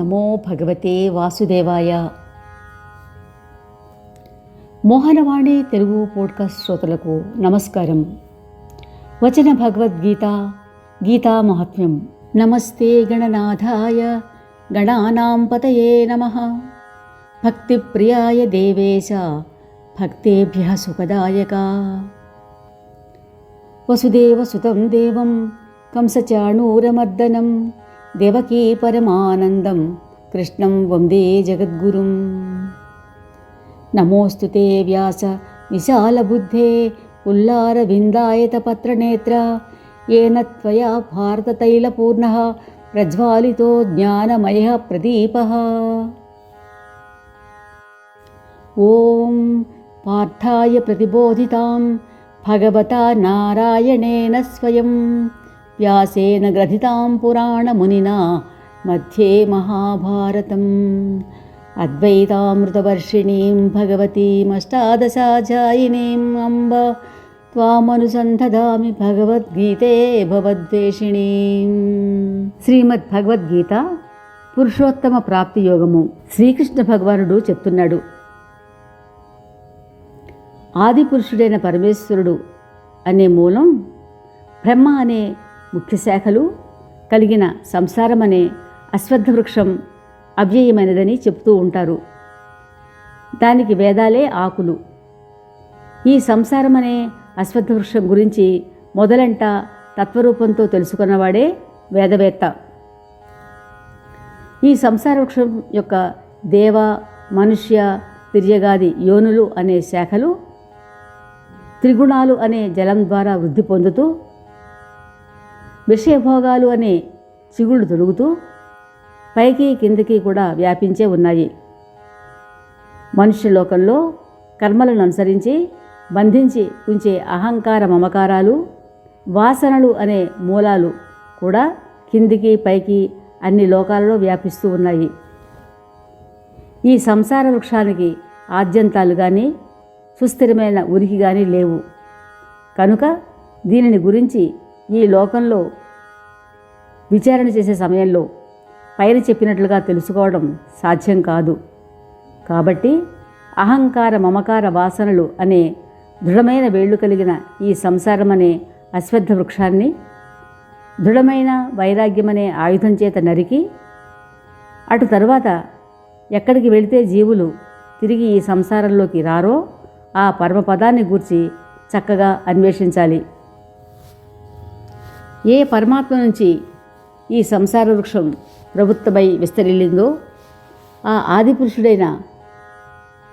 నమో భగవతే వాసుదేవాయ. మోహనవాణి తెలుగు పోడ్కాస్ట్ శ్రోతలకు నమస్కారం. వచన భగవద్గీత గీతా మహాత్మ్యం. నమస్తే గణనాథాయ గణానాం పతయే నమః. భక్తిప్రియాయ దేవేశ భక్తేభ్యః సుఖదాయక. వసుదేవసుతం దేవం కంసచాణూరమర్దనం దేవకీ పరమానందం కృష్ణం వందే జగద్గురుం. నమోస్తుతే వ్యాస విశాలబుద్ధే ఉల్లారవిందాయతపత్రనేత్ర ఏన త్వయా భారతతైలపూర్ణః ప్రజ్వాలితో జ్ఞానమయః ప్రదీపః. ఓం పార్థాయ ప్రతిబోధితాం భగవతా నారాయణేన స్వయం వ్యాసేన గ్రథితాం పురాణమునినా మధ్యే మహాభారతం. అద్వైతామృతవర్షిణీం భగవతీమష్టాదశాధ్యాయినీం అంబ త్వామనుసంధదామి భగవద్గీతే భవద్వేషిణీం. శ్రీమద్ భగవద్గీత పురుషోత్తమ ప్రాప్తి యోగము. శ్రీకృష్ణ భగవానుడు చెప్తున్నాడు, ఆది పురుషుడైన పరమేశ్వరుడు అనే మూలం, బ్రహ్మ అనే ముఖ్య శాఖలు కలిగిన సంసారం అనే అశ్వత్థ వృక్షం అవ్యయమైనదని చెప్తూ ఉంటారు. దానికి వేదాలే ఆకులు. ఈ సంసారం అనే అశ్వత్థ వృక్షం గురించి మొదలంట తత్వరూపంతో తెలుసుకున్నవాడే వేదవేత్త. ఈ సంసార వృక్షం యొక్క దేవ, మనుష్య, తిర్యగాది యోనులు అనే శాఖలు త్రిగుణాలు అనే జలం ద్వారా వృద్ధి పొందుతూ, విషయభోగాలు అనే చిగుళ్ళు తొలుగుతూ పైకి కిందకి కూడా వ్యాపించే ఉన్నాయి. మనుష్య లోకంలో కర్మలను అనుసరించి బంధించి ఉంచే అహంకార మమకారాలు, వాసనలు అనే మూలాలు కూడా కిందికి పైకి అన్ని లోకాలలో వ్యాపిస్తూ ఉన్నాయి. ఈ సంసార వృక్షానికి ఆద్యంతాలు కానీ సుస్థిరమైన ఉనికి కానీ లేవు. కనుక దీనిని గురించి ఈ లోకంలో విచారణ చేసే సమయంలో పైన చెప్పినట్లుగా తెలుసుకోవడం సాధ్యం కాదు. కాబట్టి అహంకార మమకార వాసనలు అనే దృఢమైన వేళ్లు కలిగిన ఈ సంసారం అనే అశ్వత్థ వృక్షాన్ని దృఢమైన వైరాగ్యమనే ఆయుధం చేత నరికి, అటు తరువాత ఎక్కడికి వెళితే జీవులు తిరిగి ఈ సంసారంలోకి రారో ఆ పరమపదాన్ని గూర్చి చక్కగా అన్వేషించాలి. ఏ పరమాత్మ నుంచి ఈ సంసార వృక్షం ప్రవృత్తమై విస్తరిల్లిందో ఆ ఆదిపురుషుడైన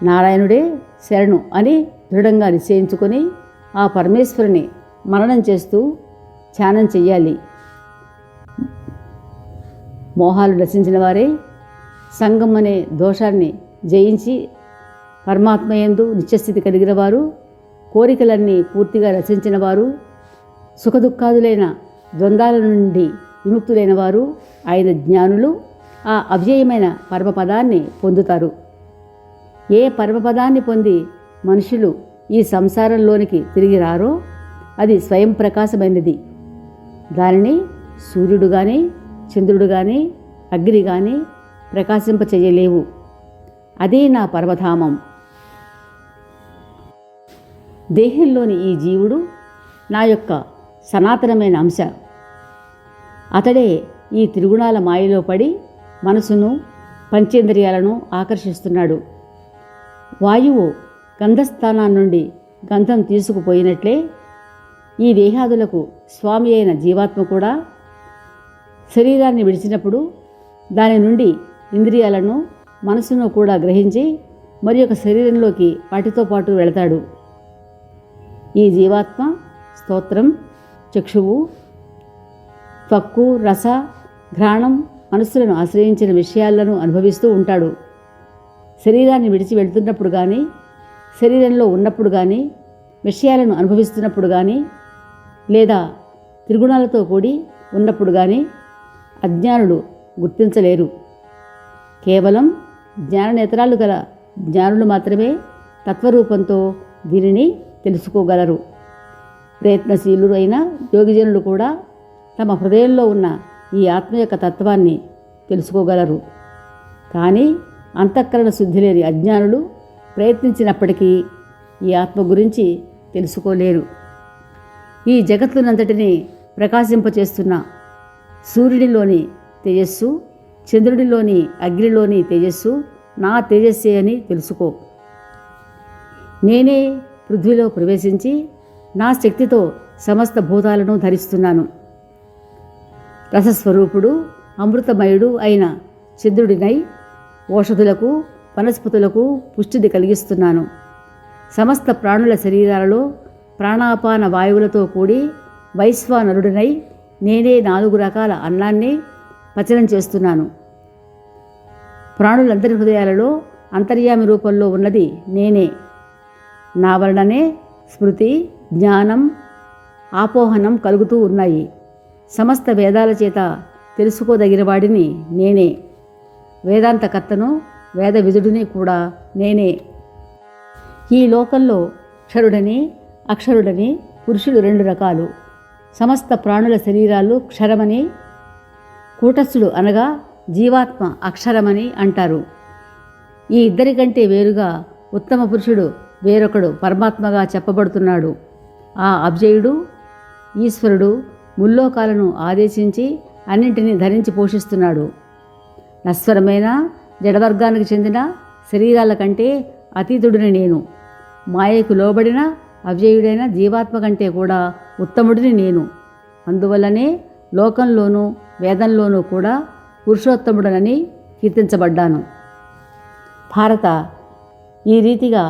నారాయణుడే శరణు అని దృఢంగా నిశ్చయించుకొని ఆ పరమేశ్వరుని మననం చేస్తూ ధ్యానం చెయ్యాలి. మోహాలు నశించిన వారే సంగం అనే దోషాన్ని జయించి పరమాత్మయందు నిత్యస్థితి కలిగిన వారు, కోరికలన్నీ పూర్తిగా రచించిన వారు, సుఖదుఖాదులైన ద్వంద్వాల నుండి విముక్తులైన వారు ఆయన జ్ఞానులు ఆ అవ్యయమైన పరమపదాన్ని పొందుతారు. ఏ పరమపదాన్ని పొంది మనుషులు ఈ సంసారంలోనికి తిరిగి రారో అది స్వయం ప్రకాశమైనది. దానిని సూర్యుడు కానీ, చంద్రుడు కానీ, అగ్ని కానీ ప్రకాశింపచేయలేవు. అదే నా పరమధామం. దేహంలోని ఈ జీవుడు నా యొక్క సనాతనమైన అంశ. అతడే ఈ త్రిగుణాల మాయలో పడి మనసును, పంచేంద్రియాలను ఆకర్షిస్తున్నాడు. వాయువు గంధస్థానాన్ని నుండి గంధం తీసుకుపోయినట్లే ఈ దేహాదులకు స్వామి అయిన జీవాత్మ కూడా శరీరాన్ని విడిచినప్పుడు దాని నుండి ఇంద్రియాలను, మనసును కూడా గ్రహించి మరి ఒక శరీరంలోకి వాటితో పాటు వెళతాడు. ఈ జీవాత్మ స్తోత్రం, చక్షువు, త్వక్కు, రస, ఘ్రాణం, మనస్సులను ఆశ్రయించిన విషయాలను అనుభవిస్తూ ఉంటాడు. శరీరాన్ని విడిచి వెళ్తున్నప్పుడు కానీ, శరీరంలో ఉన్నప్పుడు కానీ, విషయాలను అనుభవిస్తున్నప్పుడు కానీ, లేదా త్రిగుణాలతో కూడి ఉన్నప్పుడు కానీ అజ్ఞానులు గుర్తించలేరు. కేవలం జ్ఞాననేత్రాలు గల జ్ఞానులు మాత్రమే తత్వరూపంతో దీనిని తెలుసుకోగలరు. ప్రయత్నశీలురు అయిన యోగిజనులు కూడా తమ హృదయంలో ఉన్న ఈ ఆత్మ యొక్క తత్వాన్ని తెలుసుకోగలరు. కానీ అంతఃకరణ శుద్ధి లేని అజ్ఞానులు ప్రయత్నించినప్పటికీ ఈ ఆత్మ గురించి తెలుసుకోలేరు. ఈ జగత్తునంతటిని ప్రకాశింపచేస్తున్న సూర్యుడిలోని తేజస్సు, చంద్రుడిలోని అగ్నిలోని తేజస్సు నా తేజస్సే అని తెలుసుకో. నేనే పృథ్వీలో ప్రవేశించి నా శక్తితో సమస్త భూతాలను ధరిస్తున్నాను. రసస్వరూపుడు అమృతమయుడు అయిన చంద్రుడినై ఓషధులకు వనస్పతులకు పుష్టిని కలిగిస్తున్నాను. సమస్త ప్రాణుల శరీరాలలో ప్రాణాపాన వాయువులతో కూడి వైశ్వానరుడినై నేనే 4 రకాల అన్నాన్ని పచనం చేస్తున్నాను. ప్రాణులందరి హృదయాలలో అంతర్యామి రూపంలో ఉన్నది నేనే. నా వలననే స్మృతి, జ్ఞానం, ఆపోహనం కలుగుతూ ఉన్నాయి. సమస్త వేదాల చేత తెలుసుకోదగిన వాడిని నేనే. వేదాంతకర్తను, వేద విధుడిని కూడా నేనే. ఈ లోకంలో క్షరుడని, అక్షరుడని పురుషులు 2 రకాలు. సమస్త ప్రాణుల శరీరాలు క్షరమని, కూటస్థుడు అనగా జీవాత్మ అక్షరమని అంటారు. ఈ ఇద్దరికంటే వేరుగా ఉత్తమ పురుషుడు వేరొకడు పరమాత్మగా చెప్పబడుతున్నాడు. ఆ అవ్యయుడు ఈశ్వరుడు ముల్లోకాలను ఆదేశించి అన్నింటినీ ధరించి పోషిస్తున్నాడు. నశ్వరమైన జడవర్గానికి చెందిన శరీరాల కంటే అతీతుడిని నేను. మాయకు లోబడిన అవ్యయుడైన జీవాత్మ కంటే కూడా ఉత్తముడిని నేను. అందువల్లనే లోకంలోనూ వేదంలోనూ కూడా పురుషోత్తముడనని కీర్తించబడ్డాను. భారత, ఈ రీతిగా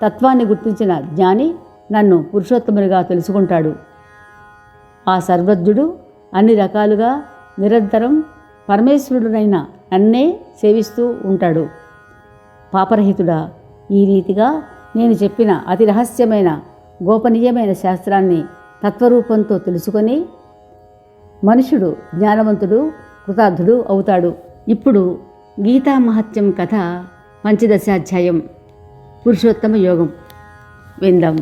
తత్వాన్ని గుర్తించిన జ్ఞాని నన్ను పురుషోత్తమునిగా తెలుసుకుంటాడు. ఆ సర్వజ్ఞుడు అన్ని రకాలుగా నిరంతరం పరమేశ్వరుడునైన నన్నే సేవిస్తూ ఉంటాడు. పాపరహితుడా, ఈ రీతిగా నేను చెప్పిన అతి రహస్యమైన గోపనీయమైన శాస్త్రాన్ని తత్వరూపంతో తెలుసుకొని మనుషుడు జ్ఞానవంతుడు, కృతార్థుడు అవుతాడు. ఇప్పుడు గీతా మహత్యం కథ 15వ అధ్యాయం పురుషోత్తమ యోగం విందాం.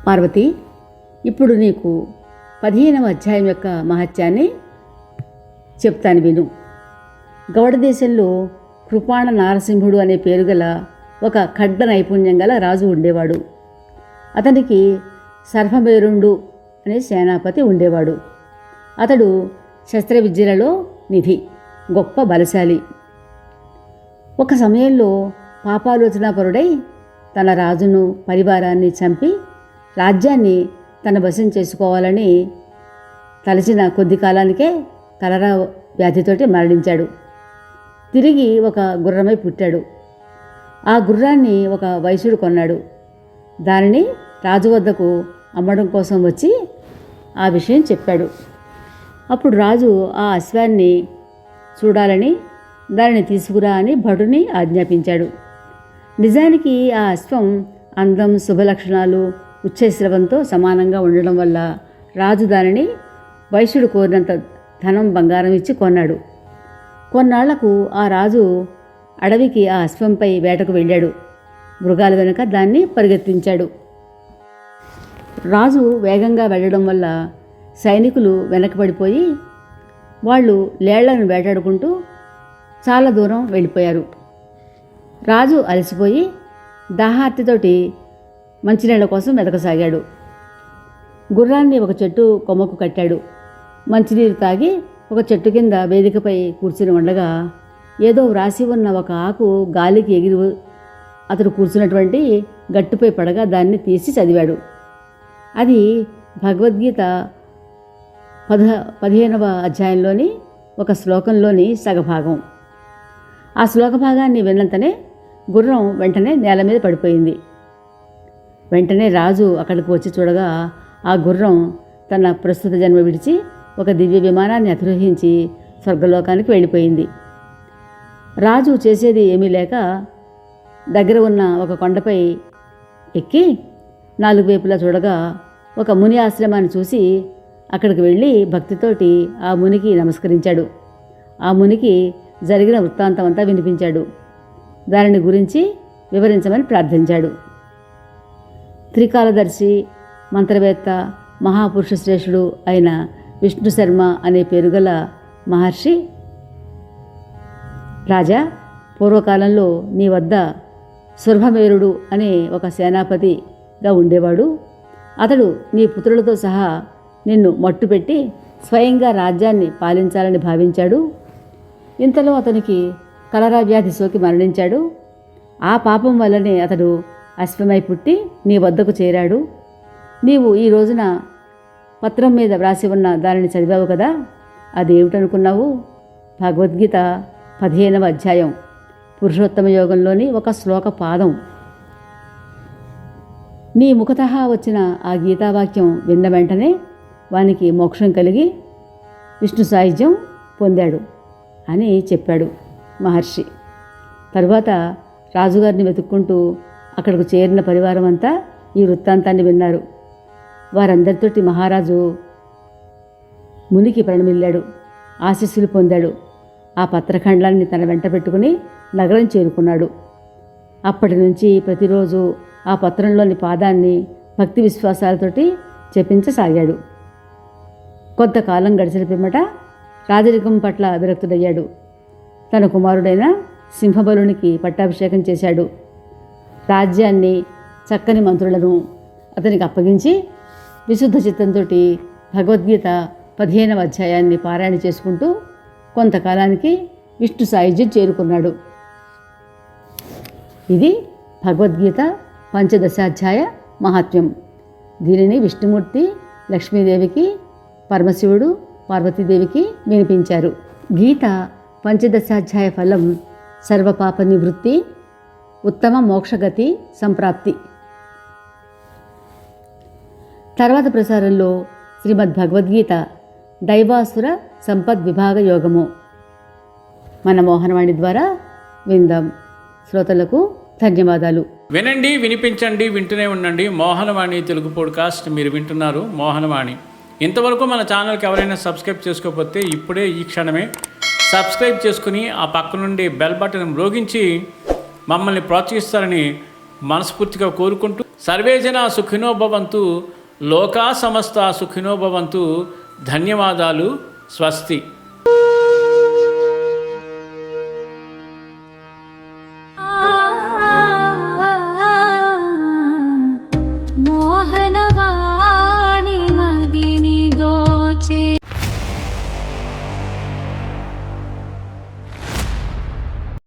పార్వతి, ఇప్పుడు నీకు 15వ అధ్యాయం యొక్క మహత్యాన్ని చెప్తాను విను. గౌడ దేశంలో కృపాణ నారసింహుడు అనే పేరు గల ఒక ఖడ్గ నైపుణ్యం గల రాజు ఉండేవాడు. అతనికి సర్వమేరుండు అనే సేనాపతి ఉండేవాడు. అతడు శస్త్రవిద్యలలో నిధి, గొప్ప బలశాలి. ఒక సమయంలో పాపాలోచనాపరుడై తన రాజును పరివారాన్ని చంపి రాజ్యాన్ని తన వశం చేసుకోవాలని తలచిన కొద్ది కాలానికే కలరా వ్యాధితోటి మరణించాడు. తిరిగి ఒక గుర్రమై పుట్టాడు. ఆ గుర్రాన్ని ఒక వైశ్యుడు కొన్నాడు. దానిని రాజు వద్దకు అమ్మడం కోసం వచ్చి ఆ విషయం చెప్పాడు. అప్పుడు రాజు ఆ అశ్వాన్ని చూడాలని దానిని తీసుకురా అని భటుని ఆజ్ఞాపించాడు. నిజానికి ఆ అశ్వం అందం, శుభలక్షణాలు, ఉచ్చైశ్రవంతో సమానంగా ఉండడం వల్ల రాజు దానిని వైశ్యుడు కోరినంత ధనం, బంగారం ఇచ్చి కొన్నాడు. కొన్నాళ్లకు ఆ రాజు అడవికి ఆ అశ్వంపై వేటకు వెళ్ళాడు. మృగాల వెనుక దాన్ని పరిగెత్తించాడు. రాజు వేగంగా వెళ్ళడం వల్ల సైనికులు వెనకబడిపోయి వాళ్ళు లేళ్లను వేటాడుకుంటూ చాలా దూరం వెళ్ళిపోయారు. రాజు అలసిపోయి దాహార్తితోటి మంచినీళ్ళ కోసం వెతకసాగాడు. గుర్రాన్ని ఒక చెట్టు కొమ్మకు కట్టాడు. మంచినీరు తాగి ఒక చెట్టు కింద వేదికపై కూర్చుని ఉండగా ఏదో వ్రాసి ఉన్న ఒక ఆకు గాలికి ఎగిరి అతడు కూర్చున్నటువంటి గట్టుపై పడగా దాన్ని తీసి చదివాడు. అది భగవద్గీత 15వ అధ్యాయంలోని ఒక శ్లోకంలోని సగభాగం. ఆ శ్లోక భాగాన్ని విన్నంతనే గుర్రం వెంటనే నేల మీద పడిపోయింది. వెంటనే రాజు అక్కడికి వచ్చి చూడగా ఆ గుర్రం తన ప్రస్తుత జన్మ విడిచి ఒక దివ్య విమానాన్ని అధిరోహించి స్వర్గలోకానికి వెళ్ళిపోయింది. రాజు చేసేది ఏమీ లేక దగ్గర ఉన్న ఒక కొండపై ఎక్కి 4 వైపులా చూడగా ఒక ముని ఆశ్రమాన్ని చూసి అక్కడికి వెళ్ళి భక్తితోటి ఆ మునికి నమస్కరించాడు. ఆ మునికి జరిగిన వృత్తాంతం అంతా వినిపించాడు. దానిని గురించి వివరించమని ప్రార్థించాడు. త్రికాలదర్శి, మంత్రవేత్త, మహాపురుష శ్రేష్ఠుడు అయిన విష్ణు శర్మ అనే పేరుగల మహర్షి, రాజా, పూర్వకాలంలో నీ వద్ద సుర్భమేరుడు అనే ఒక సేనాపతిగా ఉండేవాడు. అతడు నీ పుత్రులతో సహా నిన్ను మట్టుపెట్టి స్వయంగా రాజ్యాన్ని పాలించాలని భావించాడు. ఇంతలో అతనికి కలరా వ్యాధి సోకి మరణించాడు. ఆ పాపం వల్లనే అతడు అశ్వమై పుట్టి నీ వద్దకు చేరాడు. నీవు ఈ రోజున పత్రం మీద వ్రాసి ఉన్న దానిని చదివావు కదా, అదేమిటనుకున్నావు? భగవద్గీత 15వ అధ్యాయం పురుషోత్తమ యోగంలోని ఒక శ్లోక పాదం. నీ ముఖతః వచ్చిన ఆ గీతావాక్యం విన్న వెంటనే వానికి మోక్షం కలిగి విష్ణు సాయుధ్యం పొందాడు అని చెప్పాడు మహర్షి. తరువాత రాజుగారిని వెతుక్కుంటూ అక్కడికి చేరిన పరివారం అంతా ఈ వృత్తాంతాన్ని విన్నారు. వారందరితోటి మహారాజు మునికి ప్రణమిల్లాడు, ఆశీస్సులు పొందాడు. ఆ పత్రఖండాన్ని తన వెంట పెట్టుకుని నగరం చేరుకున్నాడు. అప్పటి నుంచి ప్రతిరోజు ఆ పత్రంలోని పాదాన్ని భక్తి విశ్వాసాలతోటి జపించసాగాడు. కొంతకాలం గడిచిన పిమ్మట రాజరికం పట్ల విరక్తుడయ్యాడు. తన కుమారుడైన సింహబలునికి పట్టాభిషేకం చేశాడు. రాజ్యాన్ని, చక్కని మంత్రులను అతనికి అప్పగించి విశుద్ధ చిత్తంతో భగవద్గీత 15వ అధ్యాయాన్ని పారాయణ చేసుకుంటూ కొంతకాలానికి విష్ణు సాయుధ్యం చేరుకున్నాడు. ఇది భగవద్గీత పంచదశాధ్యాయ మహాత్మ్యం. దీనిని విష్ణుమూర్తి లక్ష్మీదేవికి, పరమశివుడు పార్వతీదేవికి వినిపించారు. గీత పంచదశాధ్యాయ ఫలం సర్వపాప నివృత్తి, ఉత్తమ మోక్షగతి సంప్రాప్తి. తర్వాత ప్రసారంలో శ్రీమద్ భగవద్గీత దైవాసుర సంపద్విభాగ యోగము మన మోహనవాణి ద్వారా విందాం. శ్రోతలకు ధన్యవాదాలు. వినండి, వినిపించండి, వింటూనే ఉండండి. మోహనవాణి తెలుగు పోడ్కాస్ట్ మీరు వింటున్నారు. మోహనవాణి. ఇంతవరకు మన ఛానల్కి ఎవరైనా సబ్స్క్రైబ్ చేసుకోకపోతే ఇప్పుడే ఈ క్షణమే సబ్స్క్రైబ్ చేసుకుని ఆ పక్క నుండి బెల్ బటన్ మ్రోగించి మమ్మల్ని ప్రోత్సహిస్తారని మనస్ఫూర్తిగా కోరుకుంటూ, సర్వేజన సుఖినో భవంతు, లోకా సమస్త సుఖినో భవంతు. ధన్యవాదాలు. స్వస్తి.